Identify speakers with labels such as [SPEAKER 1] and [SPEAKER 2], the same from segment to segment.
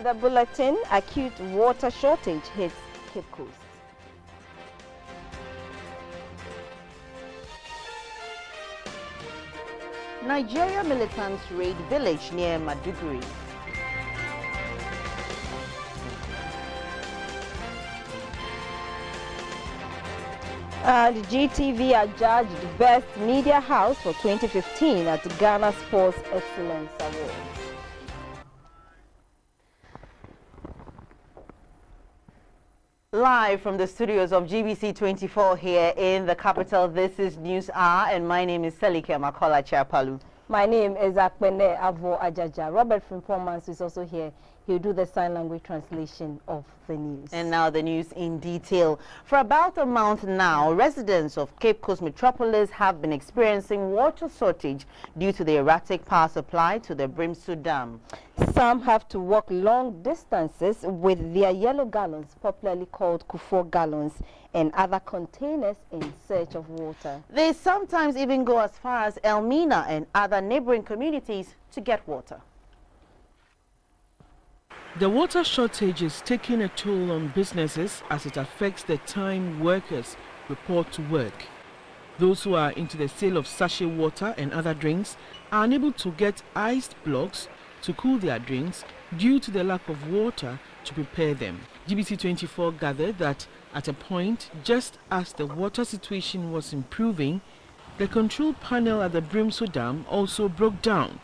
[SPEAKER 1] weather bulletin, acute water shortage hits Cape Coast. Nigeria militants raid village near Maduguri. And GTV adjudged Best Media House for 2015 at Ghana Sports Excellence Awards. Live from the studios of GBC24 here in the capital, this is News Hour, and my name is Selike Makola Chapalu. My name is Akpene Avo Ajaja. Robert Frimpomans is also here. He'll do the sign language translation of the news. And now the news in detail. For about a month now, residents of Cape Coast Metropolis have been experiencing water shortage due to the erratic power supply to the Brimsu Dam. Some have to walk long distances with their yellow gallons, popularly called Kufor gallons, and other containers in search of water. They sometimes even go as far as Elmina and other neighboring communities to get water.
[SPEAKER 2] The water shortage is taking a toll on businesses as it affects the time workers report to work. Those who are into the sale of sachet water and other drinks are unable to get iced blocks to cool their drinks due to the lack of water to prepare them. GBC24 gathered that at a point, just as the water situation was improving, the control panel at the Brimsu Dam also broke down,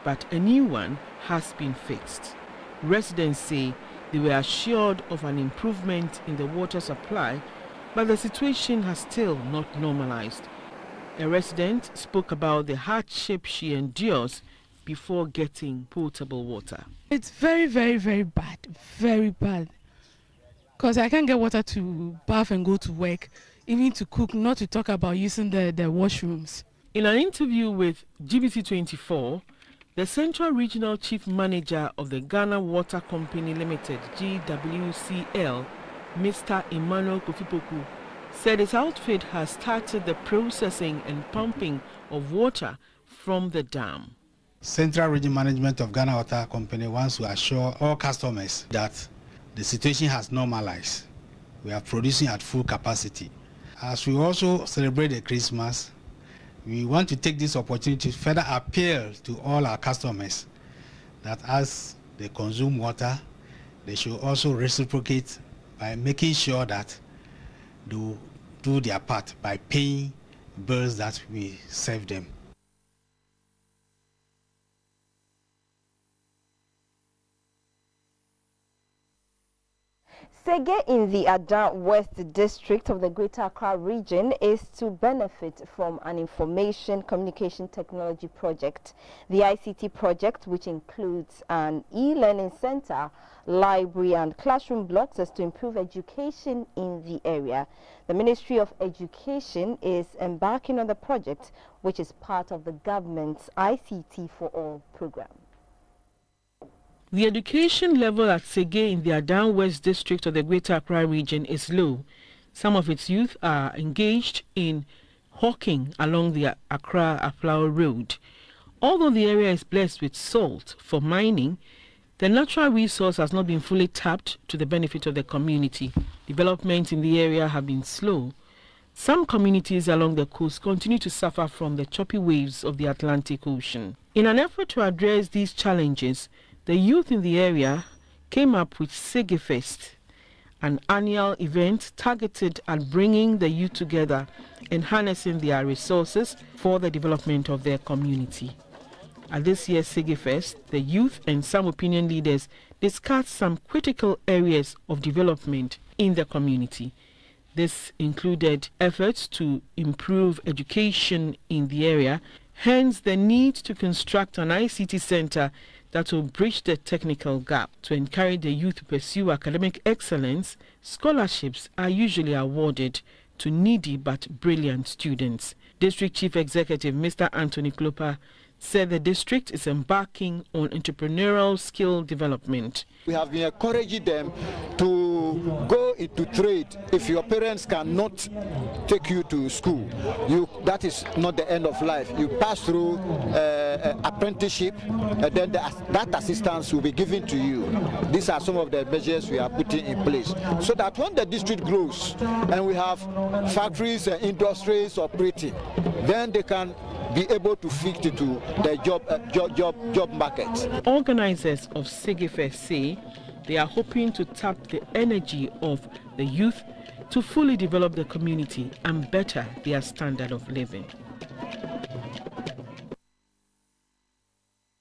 [SPEAKER 2] but a new one has been fixed. Residents say they were assured of an improvement in the water supply, but the situation has still not normalized. A resident spoke about the hardship she endures before getting potable water.
[SPEAKER 3] It's very, very, very bad. Very bad. Because I can't get water to bath and go to work, even to cook, not to talk about using the washrooms.
[SPEAKER 2] In an interview with GBC24, the Central Regional Chief Manager of the Ghana Water Company Limited, GWCL, Mr. Emmanuel Kofipoku, said his outfit has started the processing and pumping of water from the dam.
[SPEAKER 4] Central Region Management of Ghana Water Company wants to assure all customers that the situation has normalized. We are producing at full capacity. As we also celebrate the Christmas, we want to take this opportunity to further appeal to all our customers that as they consume water, they should also reciprocate by making sure that they do their part by paying bills that we serve them.
[SPEAKER 1] Sege in the Ada West District of the Greater Accra region is to benefit from an information communication technology project. The ICT project, which includes an e-learning center, library and classroom blocks, is to improve education in the area. The Ministry of Education is embarking on the project, which is part of the government's ICT for All program.
[SPEAKER 2] The education level at Sege in the Adan West District of the Greater Accra region is low. Some of its youth are engaged in hawking along the Accra-Aflao Road. Although the area is blessed with salt for mining, the natural resource has not been fully tapped to the benefit of the community. Developments in the area have been slow. Some communities along the coast continue to suffer from the choppy waves of the Atlantic Ocean. In an effort to address these challenges, the youth in the area came up with Sege Fest, an annual event targeted at bringing the youth together and harnessing their resources for the development of their community. At this year's Sege Fest, the youth and some opinion leaders discussed some critical areas of development in the community. This included efforts to improve education in the area, hence the need to construct an ICT center that will bridge the technical gap. To encourage the youth to pursue academic excellence, scholarships are usually awarded to needy but brilliant students. District Chief Executive Mr. Anthony Klopa said the district is embarking on entrepreneurial skill development.
[SPEAKER 5] We have been encouraging them to you go into trade, if your parents cannot take you to school, that is not the end of life. You pass through apprenticeship, and then that assistance will be given to you. These are some of the measures we are putting in place, so that when the district grows and we have factories and industries operating, then they can be able to fit into the job market.
[SPEAKER 2] Organizers of Segefest say they are hoping to tap the energy of the youth to fully develop the community and better their standard of living.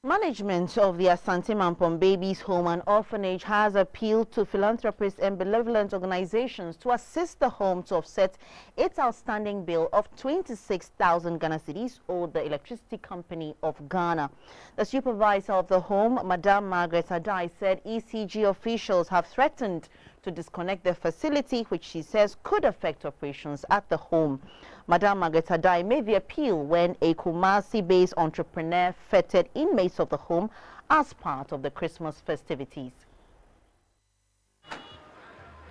[SPEAKER 1] Management of the Asante Mampong Babies Home and Orphanage has appealed to philanthropists and benevolent organizations to assist the home to offset its outstanding bill of 26,000 Ghana cedis owed the Electricity Company of Ghana. The supervisor of the home, Madam Margaret Adai, said ECG officials have threatened to disconnect the facility, which she says could affect operations at the home. Madam Margaret Adai made the appeal when a Kumasi-based entrepreneur feted inmates of the home as part of the Christmas festivities.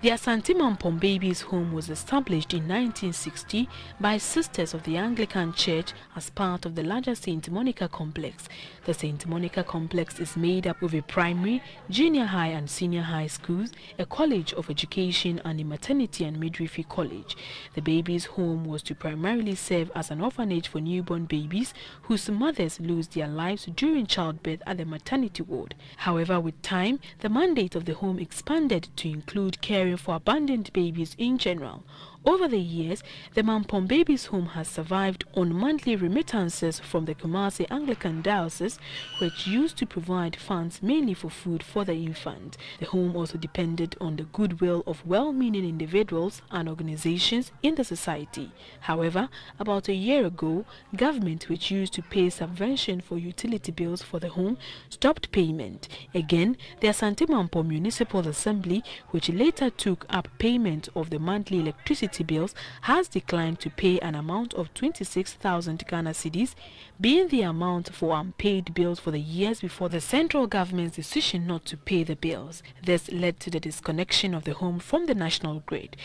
[SPEAKER 3] The Asante Mampong Babies Home was established in 1960 by Sisters of the Anglican Church as part of the larger St. Monica Complex. The St. Monica Complex is made up of a primary, junior high and senior high schools, a college of education and a maternity and midwifery college. The Babies Home was to primarily serve as an orphanage for newborn babies whose mothers lose their lives during childbirth at the maternity ward. However, with time, the mandate of the home expanded to include caring for abandoned babies in general. Over the years, the Mampong Babies Home has survived on monthly remittances from the Kumasi Anglican Diocese, which used to provide funds mainly for food for the infant. The home also depended on the goodwill of well-meaning individuals and organizations in the society. However, about a year ago, government, which used to pay subvention for utility bills for the home, stopped payment. Again, the Asante Mampong Municipal Assembly, which later took up payment of the monthly electricity bills, has declined to pay an amount of 26,000 Ghana cedis, being the amount for unpaid bills for the years before the central government's decision not to pay the bills. This led to the disconnection of the home from the national grid.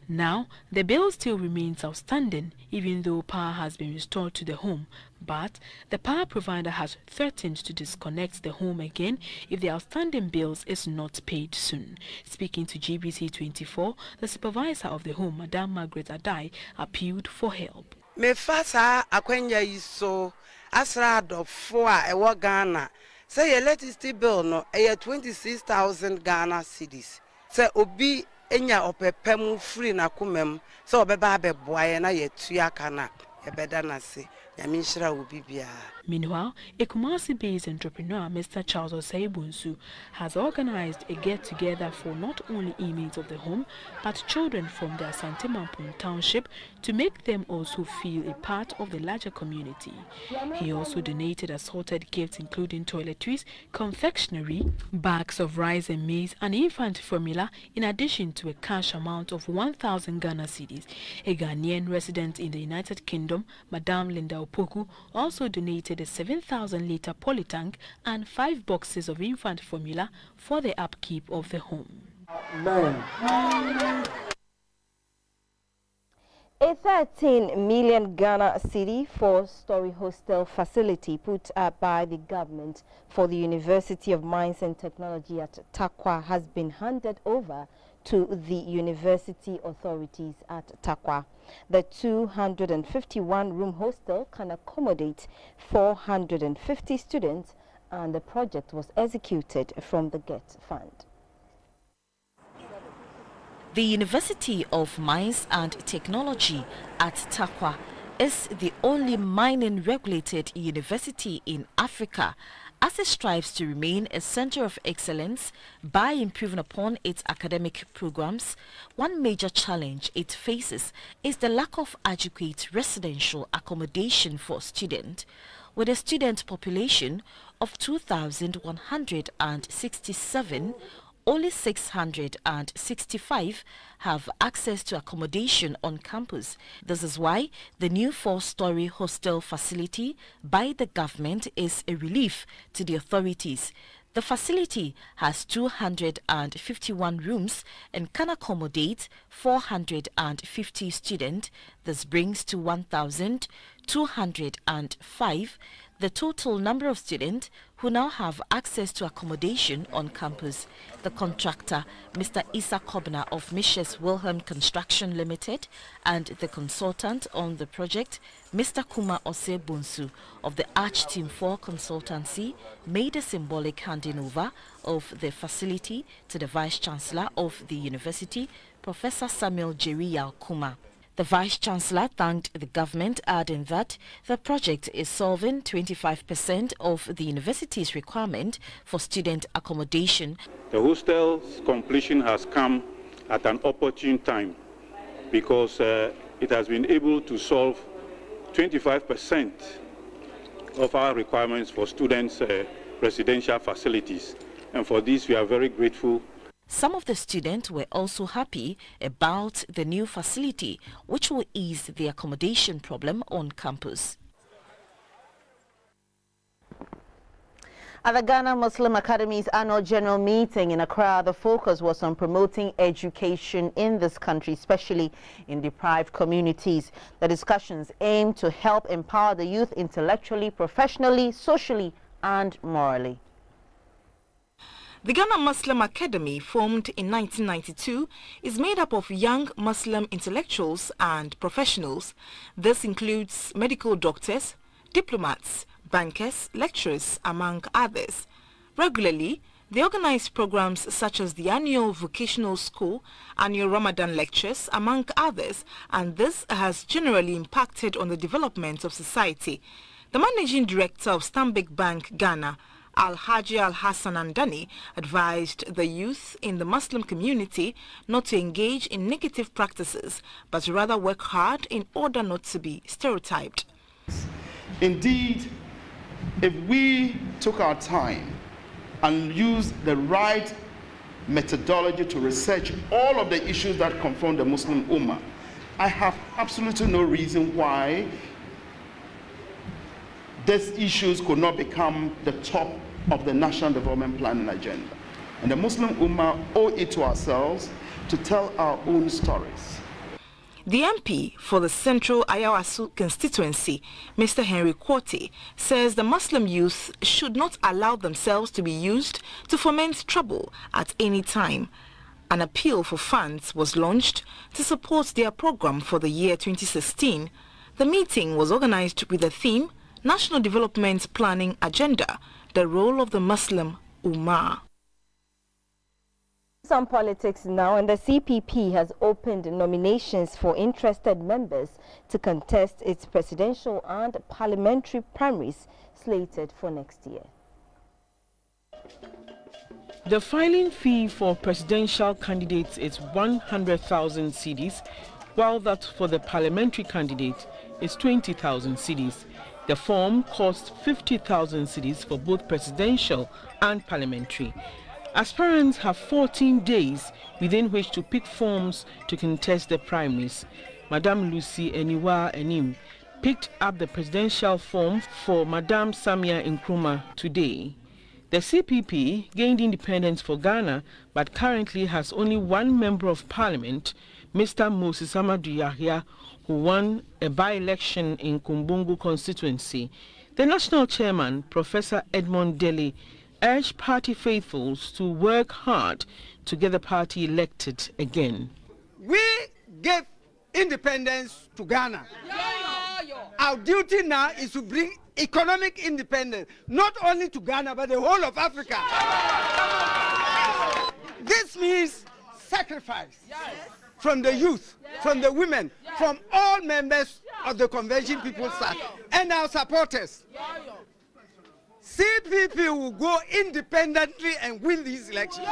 [SPEAKER 3] Now, the bill still remains outstanding, even though power has been restored to the home. But the power provider has threatened to disconnect the home again if the outstanding bills is not paid soon. Speaking to GBC24, the supervisor of the home, Madam Margaret Adai, appealed for help.
[SPEAKER 6] Me fasa akwenya iso asrado foa ewo Ghana. Say electricity bill no 26,000 Ghana cedis. Say obi enya opepemu free na kumem. So obeba abeboa na yetua kana. Ebeda na se.
[SPEAKER 3] Meanwhile, a Kumasi-based entrepreneur, Mr. Charles Oseibunsu, has organized a get-together for not only inmates of the home, but children from the Asante Mampong township to make them also feel a part of the larger community. He also donated assorted gifts including toiletries, confectionery, bags of rice and maize, and infant formula, in addition to a cash amount of 1,000 Ghana cedis. A Ghanaian resident in the United Kingdom, Madame Linda Opoku, also donated a 7,000-litre polytank and 5 boxes of infant formula for the upkeep of the home.
[SPEAKER 1] A 13 million Ghana cedi 4-story hostel facility put up by the government for the University of Mines and Technology at Takwa has been handed over to the university authorities at Takwa. The 251-room hostel can accommodate 450 students, and the project was executed from the GET Fund.
[SPEAKER 7] The University of Mines and Technology at Takwa is the only mining-regulated university in Africa, as it strives to remain a center of excellence by improving upon its academic programs. One major challenge it faces is the lack of adequate residential accommodation for students. With a student population of 2,167, only 665 have access to accommodation on campus. This is why the new 4-story hostel facility by the government is a relief to the authorities. The facility has 251 rooms and can accommodate 450 students. This brings to 1,205 the total number of students who now have access to accommodation on campus. The contractor, Mr. Issa Kobna of Mishes Wilhelm Construction Limited, and the consultant on the project, Mr. Kuma Ose Bunsu of the Arch Team 4 Consultancy, made a symbolic handing over of the facility to the Vice-Chancellor of the University, Professor Samuel Jeriyal Kuma. The Vice-Chancellor thanked the government, adding that the project is solving 25% of the university's requirement for student accommodation.
[SPEAKER 8] The hostel's completion has come at an opportune time because it has been able to solve 25% of our requirements for students' residential facilities. And for this, we are very grateful.
[SPEAKER 7] Some of the students were also happy about the new facility, which will ease the accommodation problem on campus.
[SPEAKER 1] At the Ghana Muslim Academy's annual general meeting in Accra, the focus was on promoting education in this country, especially in deprived communities. The discussions aim to help empower the youth intellectually, professionally, socially, and morally.
[SPEAKER 9] The Ghana Muslim Academy, formed in 1992, is made up of young Muslim intellectuals and professionals. This includes medical doctors, diplomats, bankers, lecturers, among others. Regularly, they organize programs such as the annual vocational school, annual Ramadan lectures, among others, and this has generally impacted on the development of society. The managing director of Stanbic Bank Ghana, Al-Haji Al-Hassan Andani, advised the youth in the Muslim community not to engage in negative practices, but rather work hard in order not to be stereotyped.
[SPEAKER 10] Indeed, if we took our time and used the right methodology to research all of the issues that confront the Muslim Ummah, I have absolutely no reason why these issues could not become the top of the National Development Planning agenda. And the Muslim Ummah owe it to ourselves to tell our own stories.
[SPEAKER 9] The MP for the Central Ayawasu constituency, Mr. Henry Kwoti, says the Muslim youth should not allow themselves to be used to foment trouble at any time. An appeal for funds was launched to support their program for the year 2016. The meeting was organized with the theme National Development Planning Agenda, the role of the Muslim Ummah.
[SPEAKER 1] Some politics now, and the CPP has opened nominations for interested members to contest its presidential and parliamentary primaries slated for next year.
[SPEAKER 2] The filing fee for presidential candidates is 100,000 cedis, while that for the parliamentary candidate is 20,000 cedis. The form costs 50,000 cedis for both presidential and parliamentary. Aspirants have 14 days within which to pick forms to contest the primaries. Madame Lucy Eniwa Enim picked up the presidential form for Madame Samia Nkrumah today. The CPP gained independence for Ghana, but currently has only one member of parliament, Mr. Moses Amadou Yahya, who won a by-election in Kumbungu constituency. The national chairman, Professor Edmond Dele, urged party faithfuls to work hard to get the party elected again.
[SPEAKER 11] We gave independence to Ghana. Our duty now is to bring economic independence, not only to Ghana, but the whole of Africa. This means sacrifice from the youth, from the women, from all members of the Convention People's Party and our supporters. CPP will go independently and win these elections.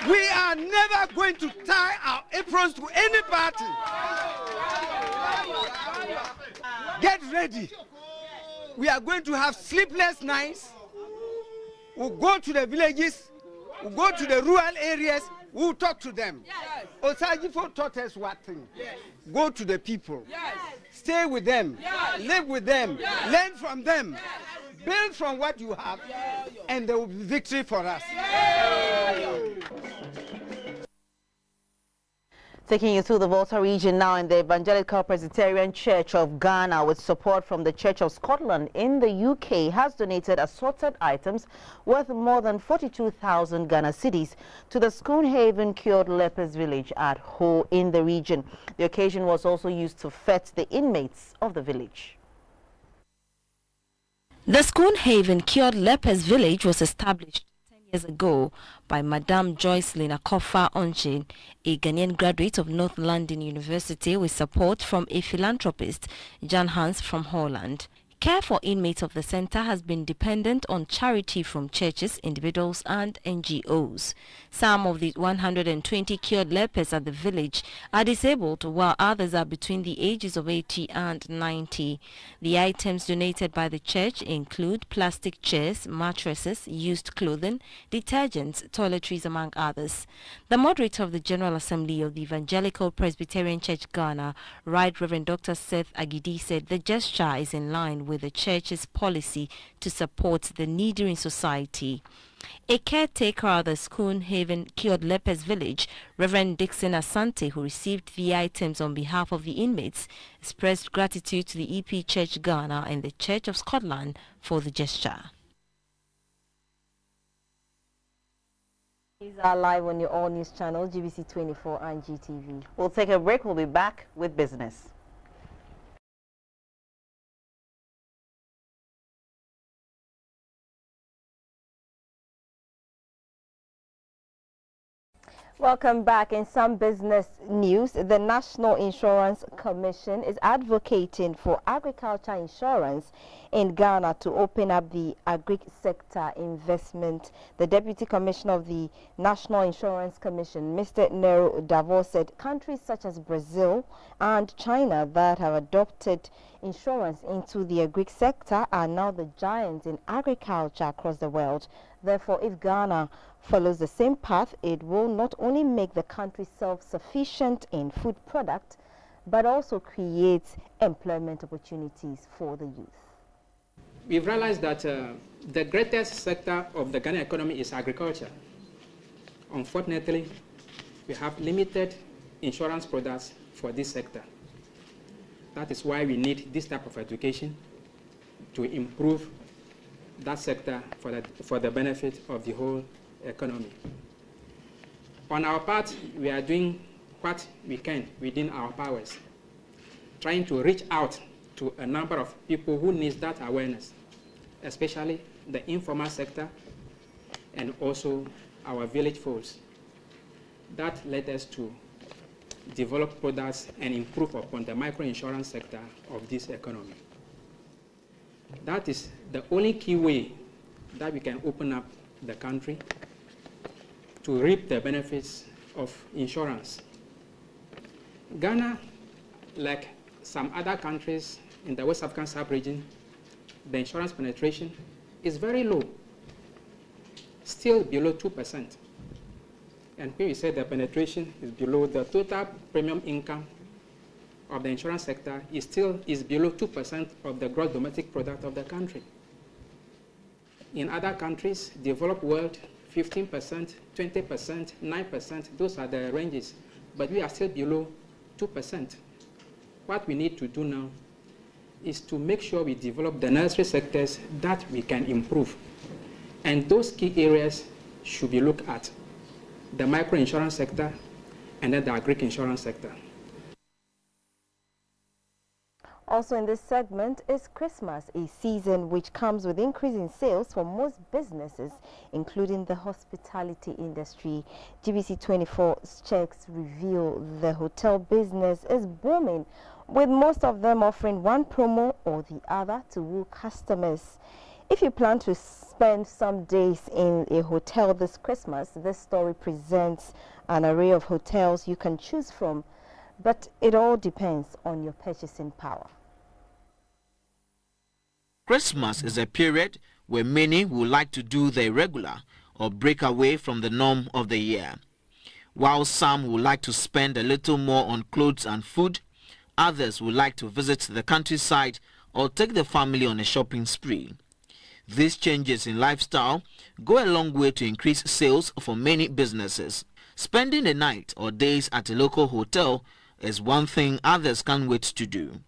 [SPEAKER 11] We are never going to tie our aprons to any party. Get ready. We are going to have sleepless nights. We'll go to the villages. We'll go to the rural areas. We'll talk to them. Osajifo taught us one thing. Go to the people. Stay with them. Live with them. Learn from them. Build from what you have, and there will be victory for us.
[SPEAKER 1] Taking you through the Volta region now, in the Evangelical Presbyterian Church of Ghana, with support from the Church of Scotland in the UK, has donated assorted items worth more than 42,000 Ghana cedis to the Schoonhaven Cured Lepers village at Ho in the region. The occasion was also used to fet the inmates of the village.
[SPEAKER 12] The Schoonhaven Cured Lepers village was established 10 years ago by Madame Joycelyn Akofa Onjin, a Ghanaian graduate of North London University, with support from a philanthropist, Jan Hans from Holland. Care for inmates of the center has been dependent on charity from churches, individuals and NGOs. Some of the 120 cured lepers at the village are disabled, while others are between the ages of 80 and 90. The items donated by the church include plastic chairs, mattresses, used clothing, detergents, toiletries, among others. The moderator of the General Assembly of the Evangelical Presbyterian Church Ghana, Right Reverend Dr. Seth Agidi, said the gesture is in line with the church's policy to support the needy in society. A caretaker of the Schoonhaven Cured Lepers village, Reverend Dixon Asante, who received the items on behalf of the inmates, expressed gratitude to the EP Church Ghana and the Church of Scotland for the gesture.
[SPEAKER 1] These are live on your all news channel, GBC24 and GTV. We'll take a break. We'll be back with business. Welcome back. In some business news, the National Insurance Commission is advocating for agriculture insurance in Ghana to open up the agri-sector investment. The Deputy Commissioner of the National Insurance Commission, Mr. Nero Davos, said countries such as Brazil and China that have adopted insurance into the agri-sector are now the giants in agriculture across the world. Therefore, if Ghana follows the same path, it will not only make the country self-sufficient in food products, but also create employment opportunities for the youth.
[SPEAKER 13] We've realized that the greatest sector of the Ghana economy is agriculture. Unfortunately, we have limited insurance products for this sector. That is why we need this type of education to improve that sector for the benefit of the whole economy. On our part, we are doing what we can within our powers, trying to reach out to a number of people who need that awareness, especially the informal sector and also our village folks. That led us to develop products and improve upon the microinsurance sector of this economy. That is the only key way that we can open up the country to reap the benefits of insurance. Ghana, like some other countries in the West African sub-region, the insurance penetration is very low, still below 2%. And when we say the penetration is below, the total premium income of the insurance sector is below 2% of the gross domestic product of the country. In other countries, developed world, 15%, 20%, 9%, those are the ranges, but we are still below 2%. What we need to do now is to make sure we develop the necessary sectors that we can improve. And those key areas should be looked at: the microinsurance sector and then the agri-insurance sector.
[SPEAKER 1] Also in this segment is Christmas, a season which comes with increasing sales for most businesses, including the hospitality industry. GBC24's checks reveal the hotel business is booming, with most of them offering one promo or the other to woo customers. If you plan to spend some days in a hotel this Christmas, this story presents an array of hotels you can choose from, but it all depends on your purchasing power.
[SPEAKER 14] Christmas is a period where many would like to do the irregular or break away from the norm of the year. While some would like to spend a little more on clothes and food, others would like to visit the countryside or take the family on a shopping spree. These changes in lifestyle go a long way to increase sales for many businesses. Spending a night or days at a local hotel is one thing others can't wait to do.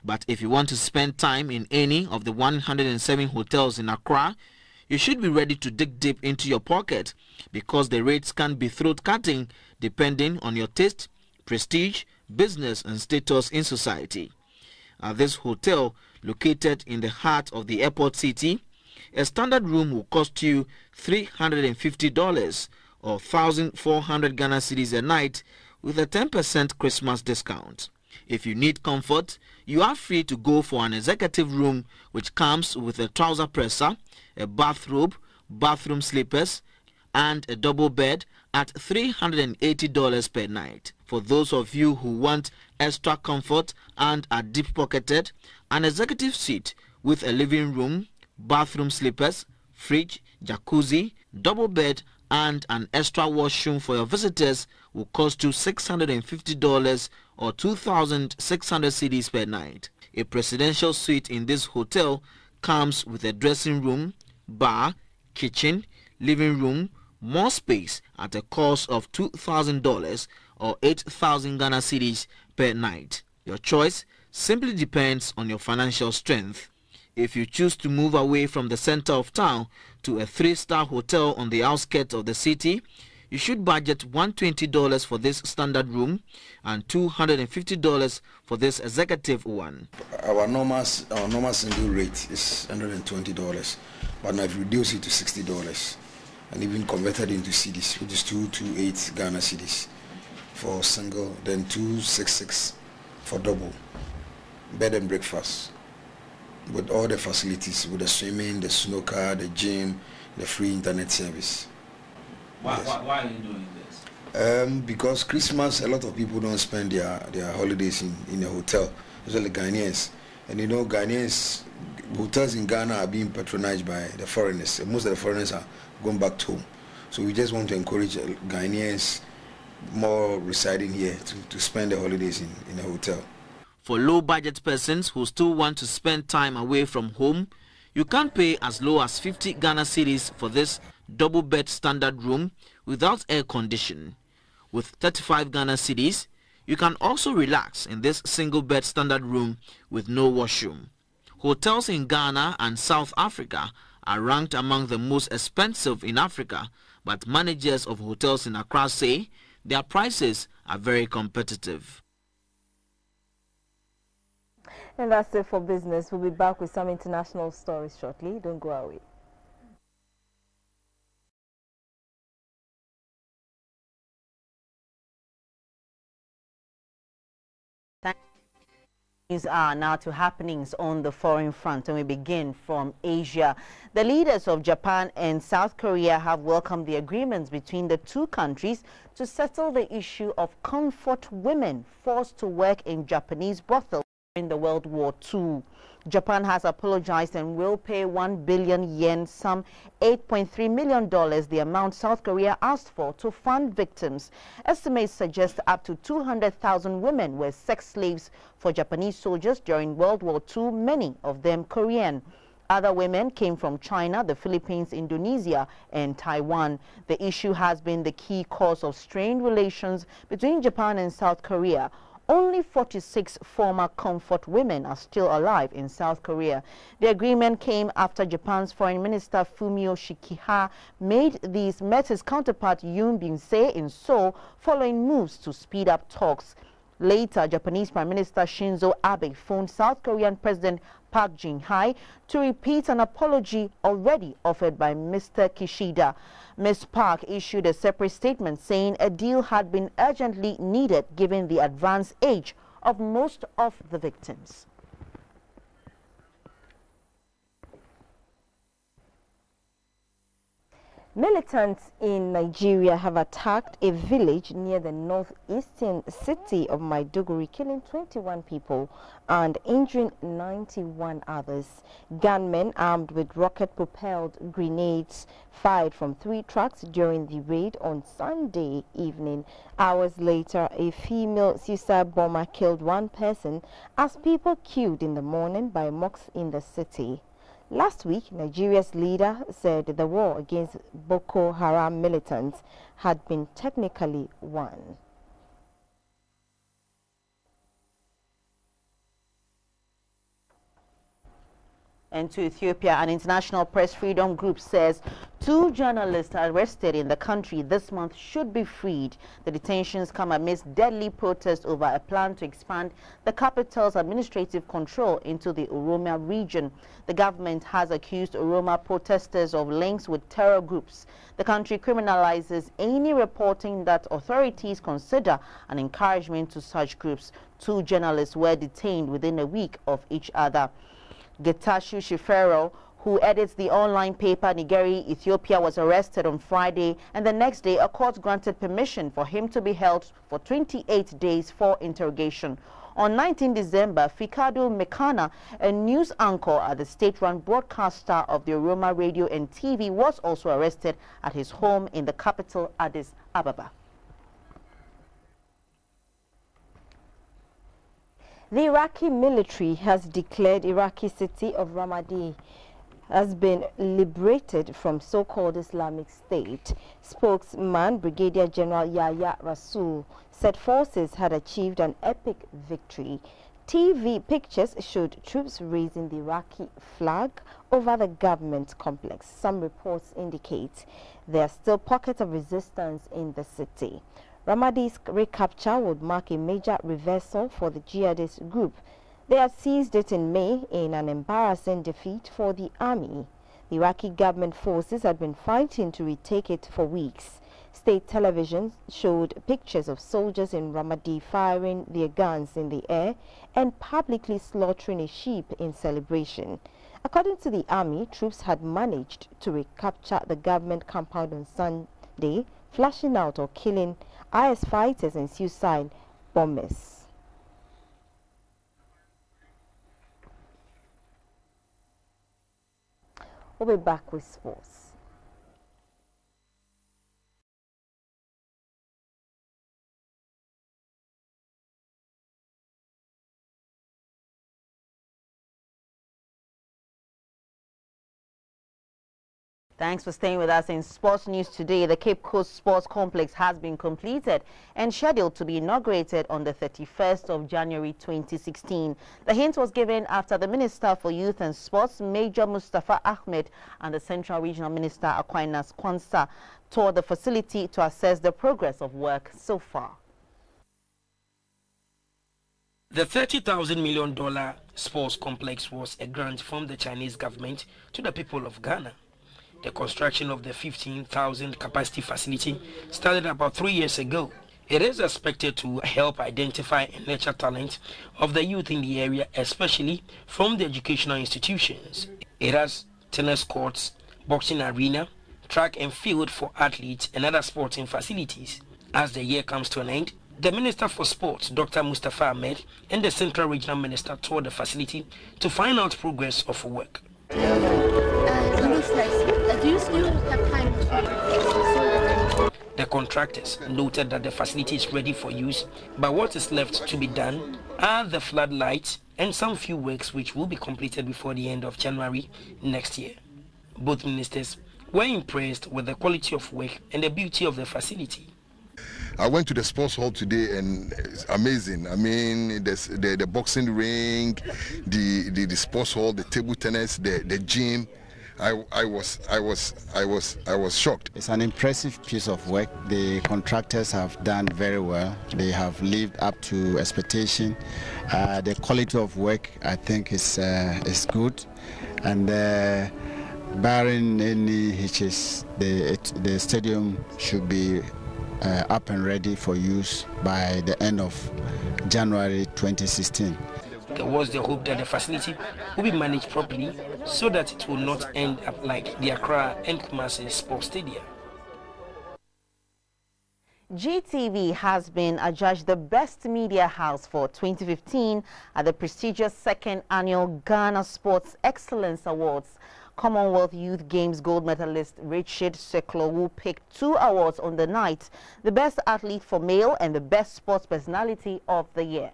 [SPEAKER 14] But if you want to spend time in any of the 107 hotels in Accra, you should be ready to dig deep into your pocket because the rates can be throat-cutting depending on your taste, prestige, business and status in society. At this hotel, located in the heart of the airport city, a standard room will cost you $350 or 1,400 Ghana cedis a night with a 10% Christmas discount. If you need comfort, you are free to go for an executive room which comes with a trouser presser, a bathrobe, bathroom slippers, and a double bed at $380 per night. For those of you who want extra comfort and are deep-pocketed, an executive suite with a living room, bathroom slippers, fridge, jacuzzi, double bed, and an extra washroom for your visitors will cost you $650 or 2,600 cedis per night. A presidential suite in this hotel comes with a dressing room, bar, kitchen, living room, more space at a cost of $2,000 or 8,000 Ghana cedis per night. Your choice simply depends on your financial strength. If you choose to move away from the center of town to a 3-star hotel on the outskirts of the city, you should budget $120 for this standard room and $250 for this executive one.
[SPEAKER 15] Our normal single rate is $120, but now I've reduced it to $60 and even converted into cedis, which is 228 Ghana cedis for single, then 266 for double, bed and breakfast, with all the facilities, with the swimming, the snooker, the gym, the free internet service.
[SPEAKER 14] Why are you doing this?
[SPEAKER 15] Because Christmas, a lot of people don't spend their holidays in a hotel, especially Ghanaians. And you know, Ghanaians, hotels in Ghana are being patronized by the foreigners. And most of the foreigners are going back home. So we just want to encourage Ghanaians more residing here to spend their holidays in a hotel.
[SPEAKER 14] For low-budget persons who still want to spend time away from home, you can pay as low as 50 Ghana cedis for this double-bed standard room without air condition. With 35 Ghana cedis, you can also relax in this single-bed standard room with no washroom. Hotels in Ghana and South Africa are ranked among the most expensive in Africa, but managers of hotels in Accra say their prices are very competitive.
[SPEAKER 12] And that's it for business. We'll be back with some international stories shortly. Don't go away.
[SPEAKER 1] These are now to happenings on the foreign front, and we begin from Asia. The leaders of Japan and South Korea have welcomed the agreements between the two countries to settle the issue of comfort women forced to work in Japanese brothels during the World War II. Japan has apologized and will pay 1 billion yen, some $8.3 million, the amount South Korea asked for, to fund victims. Estimates suggest up to 200,000 women were sex slaves for Japanese soldiers during World War II, many of them Korean. Other women came from China, the Philippines, Indonesia, and Taiwan. The issue has been the key cause of strained relations between Japan and South Korea. Only 46 former comfort women are still alive in South Korea. The agreement came after Japan's Foreign Minister Fumio Shikiha met his counterpart Yoon Bin-se in Seoul following moves to speed up talks. Later, Japanese Prime Minister Shinzo Abe phoned South Korean President Park Geun-hye to repeat an apology already offered by Mr. Kishida. Ms. Park issued a separate statement saying a deal had been urgently needed given the advanced age of most of the victims.
[SPEAKER 12] Militants in Nigeria have attacked a village near the northeastern city of Maiduguri, killing 21 people and injuring 91 others. Gunmen armed with rocket-propelled grenades fired from 3 trucks during the raid on Sunday evening. Hours later, a female suicide bomber killed 1 person as people queued in the morning by mosques in the city. Last week, Nigeria's leader said the war against Boko Haram militants had been technically won.
[SPEAKER 1] And to Ethiopia, an international press freedom group says 2 journalists arrested in the country this month should be freed. The detentions come amidst deadly protests over a plan to expand the capital's administrative control into the Oromia region. The government has accused Oroma protesters of links with terror groups. The country criminalizes any reporting that authorities consider an encouragement to such groups. 2 journalists were detained within a week of each other. Getashu Shifero, who edits the online paper Nigeri Ethiopia, was arrested on Friday, and the next day a court granted permission for him to be held for 28 days for interrogation. On 19 December, Fikado Mekana, a news anchor at the state-run broadcaster of the Oroma Radio and TV, was also arrested at his home in the capital, Addis Ababa.
[SPEAKER 12] The Iraqi military has declared Iraqi city of Ramadi has been liberated from so-called Islamic State. Spokesman Brigadier General Yahya Rasul said forces had achieved an epic victory. TV pictures showed troops raising the Iraqi flag over the government complex. Some reports indicate there are still pockets of resistance in the city. Ramadi's recapture would mark a major reversal for the jihadist group. They had seized it in May in an embarrassing defeat for the army. The Iraqi government forces had been fighting to retake it for weeks. State television showed pictures of soldiers in Ramadi firing their guns in the air and publicly slaughtering a sheep in celebration. According to the army, troops had managed to recapture the government compound on Sunday, flashing out or killing IS fighters and suicide bombers. We'll be back with sports.
[SPEAKER 1] Thanks for staying with us in sports news today. The Cape Coast Sports Complex has been completed and scheduled to be inaugurated on the 31st of January 2016. The hint was given after the Minister for Youth and Sports, Major Mustafa Ahmed, and the Central Regional Minister, Aquinas Kwanzaa, toured the facility to assess the progress of work so far.
[SPEAKER 16] The $30,000 million sports complex was a grant from the Chinese government to the people of Ghana. The construction of the 15,000 capacity facility started about 3 years ago. It is expected to help identify and nurture talent of the youth in the area, especially from the educational institutions. It has tennis courts, boxing arena, track and field for athletes and other sporting facilities. As the year comes to an end, the Minister for Sports, Dr. Mustafa Ahmed, and the Central Regional Minister toured the facility to find out progress of work. The contractors noted that the facility is ready for use, but what is left to be done are the floodlights and some few works which will be completed before the end of January next year. Both ministers were impressed with the quality of work and the beauty of the facility.
[SPEAKER 17] I went to the sports hall today and it's amazing. I mean, the boxing ring, the sports hall, the table tennis, the gym. I was shocked.
[SPEAKER 18] It's an impressive piece of work. The contractors have done very well. They have lived up to expectation. The quality of work, I think, is good, and barring any hitches, the stadium should be up and ready for use by the end of January 2016.
[SPEAKER 16] There was the hope that the facility will be managed properly so that it will not end up like the Accra and Kumasi Sports Stadium.
[SPEAKER 1] GTV has been adjudged the best media house for 2015 at the prestigious second annual Ghana Sports Excellence Awards. Commonwealth Youth Games gold medalist Richard Seklowu picked 2 awards on the night: the best athlete for male and the best sports personality of the year.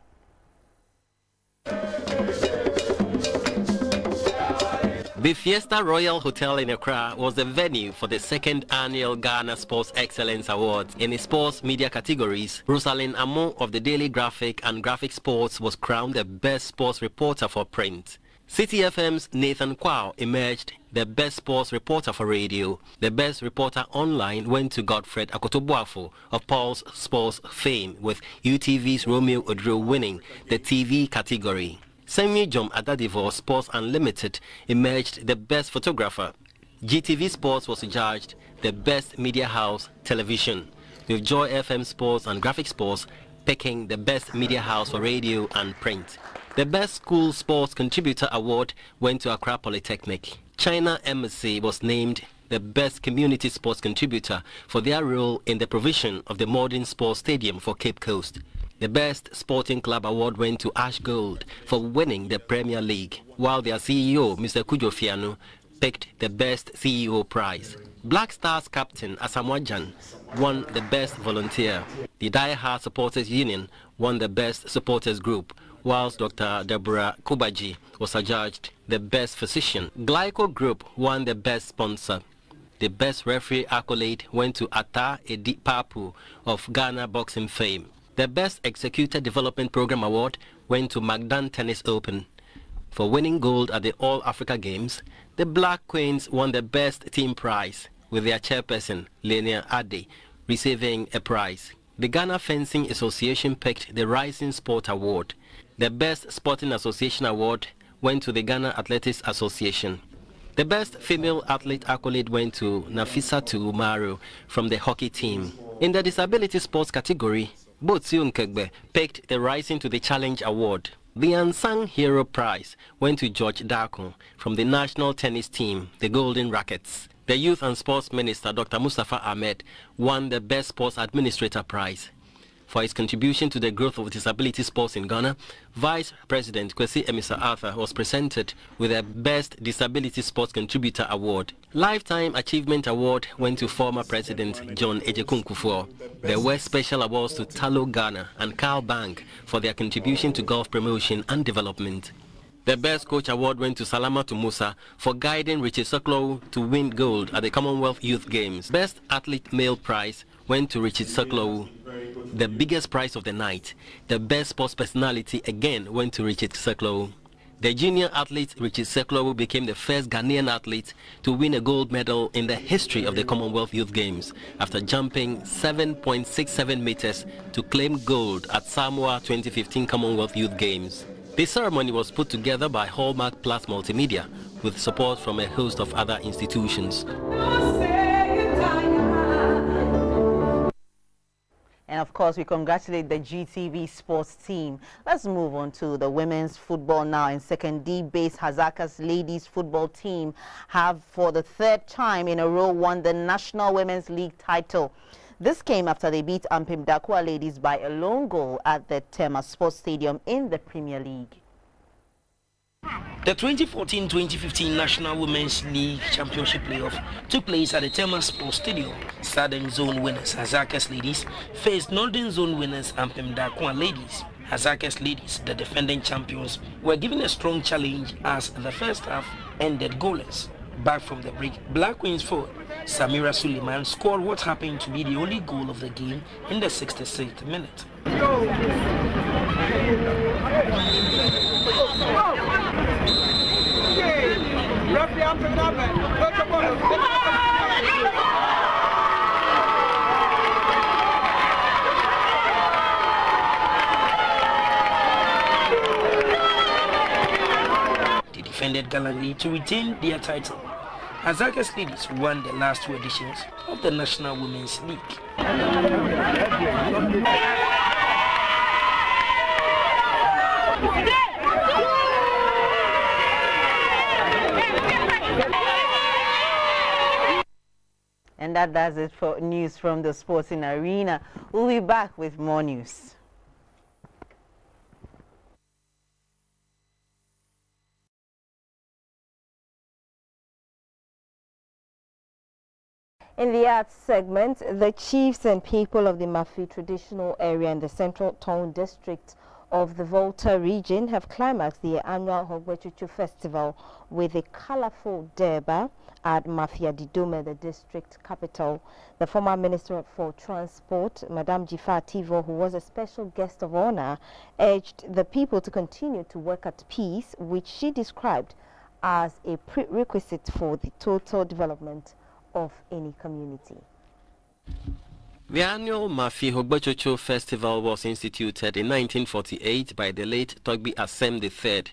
[SPEAKER 19] The Fiesta Royal Hotel in Accra was the venue for the second annual Ghana Sports Excellence Awards. In the sports media categories, Rosalind Amo of the Daily Graphic and Graphic Sports was crowned the best sports reporter for print. City FM's Nathan Kwao emerged the best sports reporter for radio. The best reporter online went to Godfred Akotobuafo of Paul's Sports fame, with UTV's Romeo Odro winning the TV category. Semi Jom Adadivo Sports Unlimited emerged the best photographer. GTV Sports was judged the best media house television, with Joy FM Sports and Graphic Sports picking the best media house for radio and print. The best school sports contributor award went to Accra Polytechnic. China Embassy was named the best community sports contributor for their role in the provision of the modern sports stadium for Cape Coast. The Best Sporting Club Award went to Ash Gold for winning the Premier League, while their CEO, Mr. Kujo Fiano, picked the Best CEO prize. Black Stars captain Asamoah Gyan won the Best Volunteer. The Die Hard Supporters Union won the Best Supporters Group, whilst Dr. Deborah Kubaji was adjudged the Best Physician. Glyco Group won the Best Sponsor. The Best Referee accolade went to Ata Edi Papu of Ghana boxing fame. The Best Executed Development Program Award went to Magdan Tennis Open. For winning gold at the All Africa Games, the Black Queens won the Best Team prize, with their chairperson, Lenia Ade, receiving a prize. The Ghana Fencing Association picked the Rising Sport Award. The Best Sporting Association Award went to the Ghana Athletics Association. The Best Female Athlete accolade went to Nafisatu Umaru from the hockey team. In the Disability Sports category, Botsu Nkegbe picked the Rising to the Challenge Award. The Unsung Hero Prize went to George Darko from the national tennis team, the Golden Rackets. The Youth and Sports Minister, Dr. Mustafa Ahmed, won the Best Sports Administrator Prize. For his contribution to the growth of disability sports in Ghana, Vice President Kwesi Emisa Arthur was presented with the Best Disability Sports Contributor Award. Lifetime Achievement Award went to former President John Ejekunkufo. There were special awards to Talo Ghana and Carl Bank for their contribution to golf promotion and development. The Best Coach Award went to Salamatu Musa for guiding Richard Soklow to win gold at the Commonwealth Youth Games. Best Athlete Male Prize went to Richard Soklow, the biggest prize of the night. The Best Sports Personality again went to Richard Soklow. The junior athlete Richard Soklow became the first Ghanaian athlete to win a gold medal in the history of the Commonwealth Youth Games after jumping 7.67 meters to claim gold at Samoa 2015 Commonwealth Youth Games. The ceremony was put together by Hallmark Plus Multimedia with support from a host of other institutions.
[SPEAKER 1] And of course, we congratulate the GTV sports team. Let's move on to the women's football now. In second D base, Hazakas ladies football team have for the third time in a row won the National Women's League title. This came after they beat Ampim Dakwa ladies by a lone goal at the Tema Sports Stadium in the Premier League.
[SPEAKER 16] The 2014-2015 National Women's League Championship playoff took place at the Tema Sports Stadium. Southern Zone winners Hazakas ladies faced Northern Zone winners Ampim Dakwa ladies. Hazakas ladies, the defending champions, were given a strong challenge as the first half ended goalless. Back from the break, Black Queens forward Samira Suleiman scored what happened to be the only goal of the game in the 66th minute. They defended gallantly to retain their title. Hazakas ladies won the last two editions of the National Women's League.
[SPEAKER 1] And that does it for news from the sporting arena. We'll be back with more news. In the arts segment, the chiefs and people of the Mafi traditional area in the Central Town District of the Volta region have climaxed the annual Hogwechuchu Festival with a colorful derby at Mafia Didome, the district capital. The former Minister for Transport, Madame Jifa Tivo, who was a special guest of honor, urged the people to continue to work at peace, which she described as a prerequisite for the total development of any community.
[SPEAKER 19] The annual Mafi Hogbechocho Festival was instituted in 1948 by the late Togbi Asem III,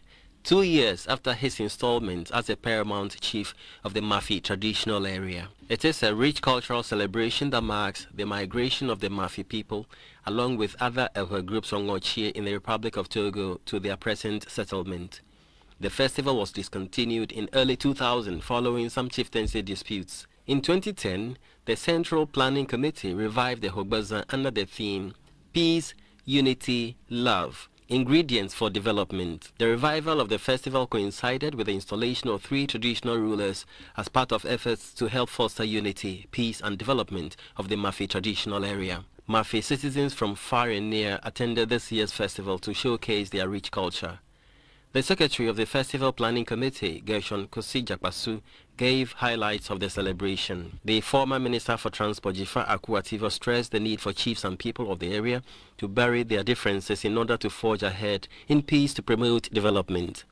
[SPEAKER 19] 2 years after his installment as the paramount chief of the Mafi traditional area. It is a rich cultural celebration that marks the migration of the Mafi people, along with other Elwe groups from Ngochie in the Republic of Togo, to their present settlement. The festival was discontinued in early 2000 following some chieftaincy disputes. In 2010, the Central Planning Committee revived the Hogbaza under the theme Peace, Unity, Love, Ingredients for Development. The revival of the festival coincided with the installation of 3 traditional rulers as part of efforts to help foster unity, peace and development of the Mafi traditional area. Mafi citizens from far and near attended this year's festival to showcase their rich culture. The secretary of the Festival Planning Committee, Gershon Kosi Jakpasu, gave highlights of the celebration. The former Minister for Transport, Jifa Akuativo, stressed the need for chiefs and people of the area to bury their differences in order to forge ahead in peace to promote development.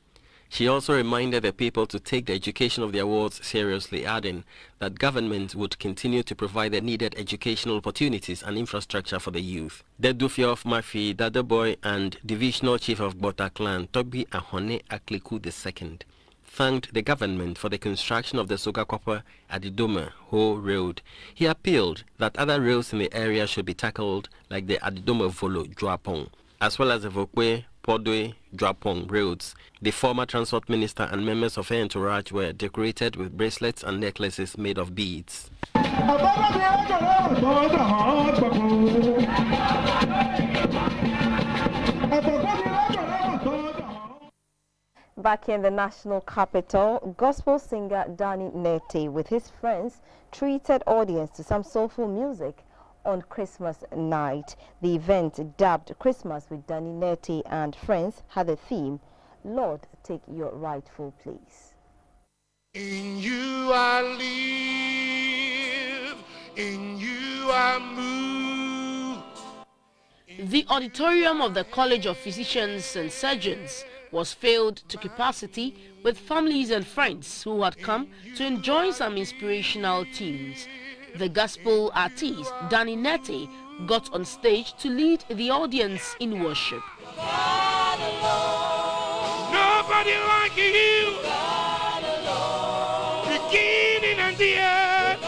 [SPEAKER 19] She also reminded the people to take the education of their wards seriously, adding that government would continue to provide the needed educational opportunities and infrastructure for the youth. The Dufia of Mafi, Dada Boy, and Divisional Chief of Bota Clan, Tobi Ahone Akliku II, thanked the government for the construction of the Sogakwapa Adidome Ho Road. He appealed that other roads in the area should be tackled like the Adidome Volo Juapong, as well as the Vokwe Podwe Juapong roads. The former transport minister and members of her entourage were decorated with bracelets and necklaces made of beads.
[SPEAKER 1] Back in the national capital, gospel singer Danny Nete with his friends treated audience to some soulful music on Christmas night. The event, dubbed Christmas with Danny Nete and Friends, had the theme, Lord, take your rightful place.
[SPEAKER 20] In you I live, in you I move.
[SPEAKER 3] The auditorium of the College of Physicians and Surgeons was filled to capacity with families and friends who had come to enjoy some inspirational tunes. The gospel artist Danny Nete got on stage to lead the audience in worship.
[SPEAKER 20] Nobody like you, beginning and the end.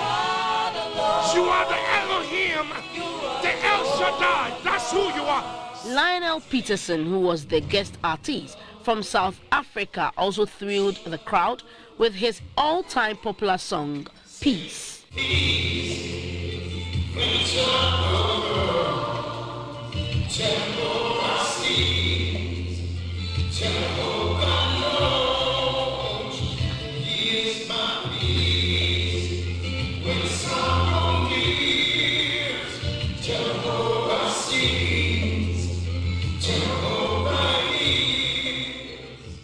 [SPEAKER 20] You are the Elohim, the El Shaddai, that's who you are.
[SPEAKER 3] Lionel Peterson, who was the guest artist from South Africa, also thrilled the crowd with his all-time popular song, Peace.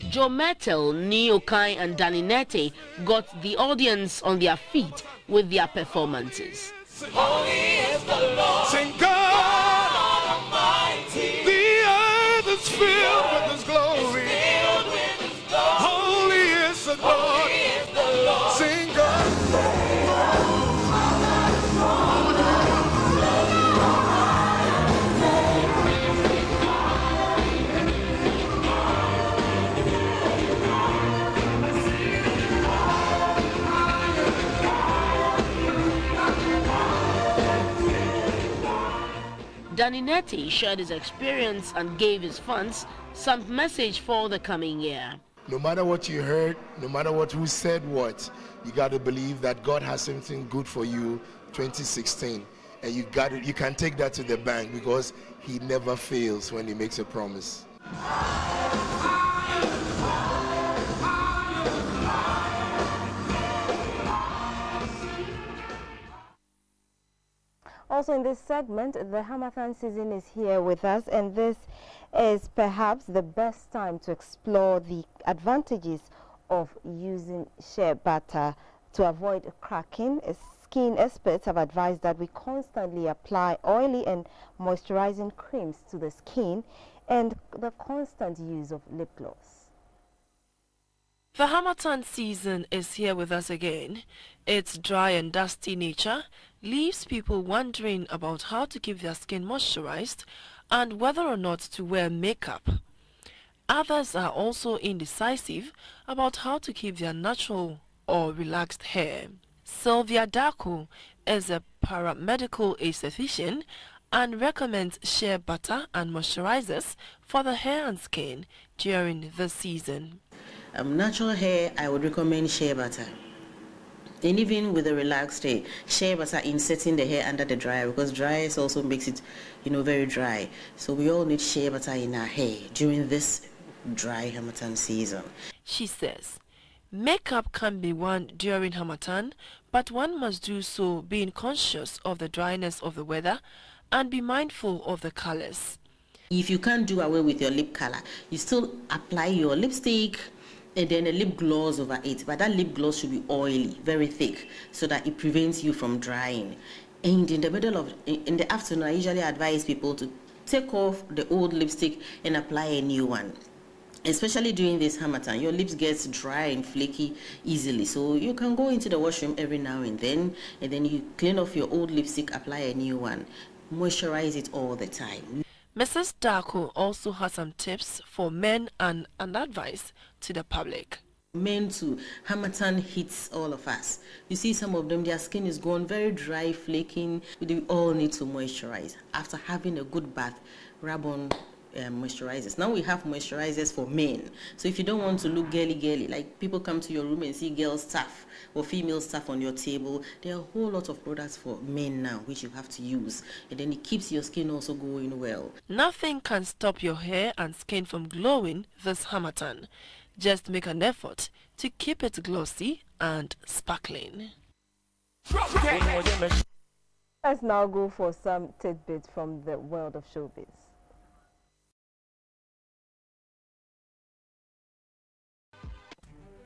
[SPEAKER 3] Joe Mettle, Neokai and Danny Nete got the audience on their feet with their performances.
[SPEAKER 20] Holy is the Lord. Sing God Almighty. The earth is filled with His glory. Holy is the Lord. Sing God.
[SPEAKER 3] Danny Nete shared his experience and gave his fans some message for the coming year.
[SPEAKER 21] No matter what you heard, no matter who said what, you got to believe that God has something good for you 2016. And you can take that to the bank because He never fails when He makes a promise.
[SPEAKER 1] Also in this segment, the Harmattan season is here with us, and this is perhaps the best time to explore the advantages of using shea butter to avoid cracking. Skin experts have advised that we constantly apply oily and moisturizing creams to the skin and the constant use of lip gloss.
[SPEAKER 4] The Harmattan season is here with us again. Its dry and dusty nature leaves people wondering about how to keep their skin moisturized and whether or not to wear makeup. Others are also indecisive about how to keep their natural or relaxed hair. Sylvia Darko is a paramedical aesthetician and recommends shea butter and moisturizers for the hair and skin during the season.
[SPEAKER 22] Natural hair, I would recommend shea butter. And even with a relaxed hair, shea butter inserting the hair under the dryer, because dryness also makes it, very dry. So we all need shea butter in our hair during this dry Harmattan season.
[SPEAKER 4] She says, makeup can be worn during Harmattan, but one must do so being conscious of the dryness of the weather and be mindful of the colors.
[SPEAKER 22] If you can't do away with your lip color, you still apply your lipstick and then a lip gloss over it, but that lip gloss should be oily, very thick, so that it prevents you from drying. And in the afternoon, I usually advise people to take off the old lipstick and apply a new one. Especially during this Harmattan, your lips get dry and flaky easily, so you can go into the washroom every now and then you clean off your old lipstick, apply a new one, moisturize it all the time.
[SPEAKER 4] Mrs. Darko also has some tips for men and an advice to the public.
[SPEAKER 22] Men too, Harmattan hits all of us. You see some of them, their skin is gone very dry, flaking. We all need to moisturize. After having a good bath, rub on moisturizers. Now we have moisturizers for men. So if you don't want to look girly, like people come to your room and see girl stuff or female stuff on your table, there are a whole lot of products for men now which you have to use, and then it keeps your skin also going well.
[SPEAKER 4] Nothing can stop your hair and skin from glowing this Harmattan. Just make an effort to keep it glossy and sparkling.
[SPEAKER 1] Let's now go for some tidbits from the world of showbiz.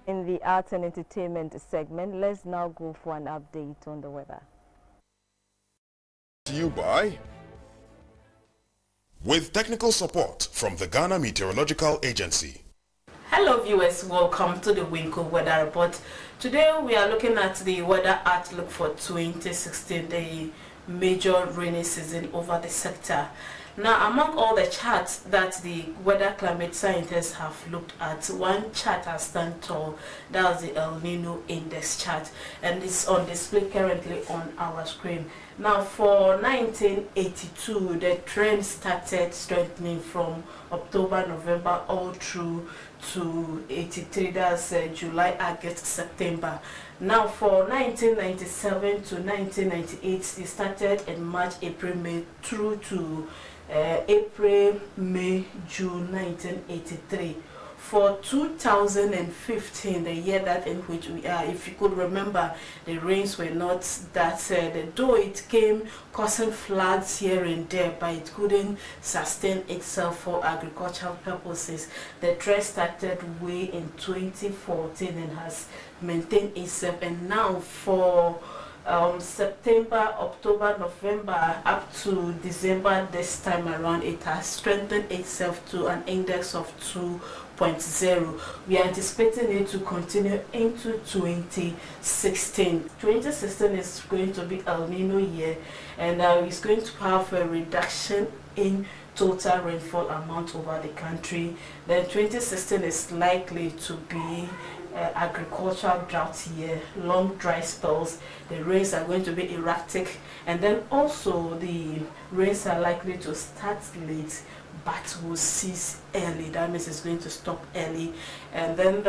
[SPEAKER 1] In the arts and entertainment segment, let's now go for an update on the weather.
[SPEAKER 23] To you by, with technical support from the Ghana Meteorological Agency.
[SPEAKER 3] Hello viewers, welcome to the Winco Weather Report. Today we are looking at the weather outlook for 2016, the major rainy season over the sector. Now, among all the charts that the weather climate scientists have looked at, one chart has stand tall. That's the El Nino Index chart, and it's on display currently on our screen. Now, for 1982, the trend started strengthening from October, November, all through to 83, that's July, August, September. Now, for 1997 to 1998, it started in March, April, May, through to April, May, June 1983. For 2015, the year that in which we are, if you could remember, the rains were not that though it came causing floods here and there, but it couldn't sustain itself for agricultural purposes. The trend started way in 2014 and has maintained itself, and now for September, October, November up to December this time around, it has strengthened itself to an index of 2.0. We are anticipating it to continue into 2016. 2016 is going to be El Nino year, and it's going to have a reduction in total rainfall amount over the country. Then 2016 is likely to be agricultural drought year, long dry spells. The rains are going to be erratic, and then also the rains are likely to start late but will cease early. That means it's going to stop early, and then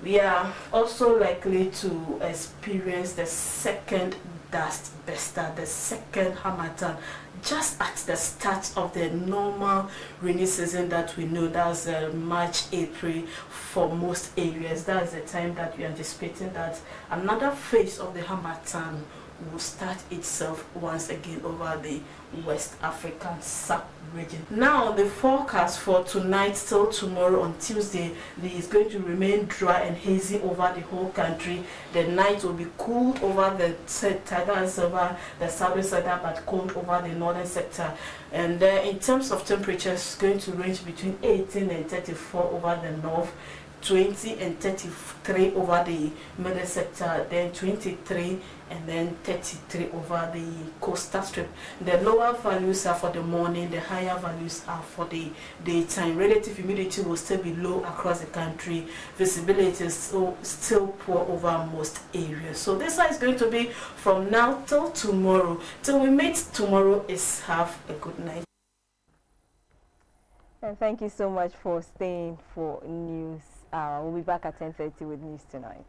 [SPEAKER 3] we are also likely to experience the second dust buster, the second Harmattan, just at the start of the normal rainy season that we know. That's March, April for most areas. That's the time that we are anticipating that another phase of the Harmattan
[SPEAKER 4] will start itself once again over the West African sub-region. Now the forecast for tonight till tomorrow on Tuesday is going to remain dry and hazy over the whole country. The night will be cool over the sector, over the southern sector, but cold over the northern sector. And in terms of temperatures, it's going to range between 18 and 34 over the north, 20 and 33 over the middle sector, then 23 and then 33 over the coastal strip. The lower values are for the morning, the higher values are for the daytime. Relative humidity will still be low across the country. Visibility is still poor over most areas. So this is going to be from now till tomorrow. Till we meet tomorrow, have a good night.
[SPEAKER 1] And thank you so much for staying for News Hour. We'll be back at 10:30 with News Tonight.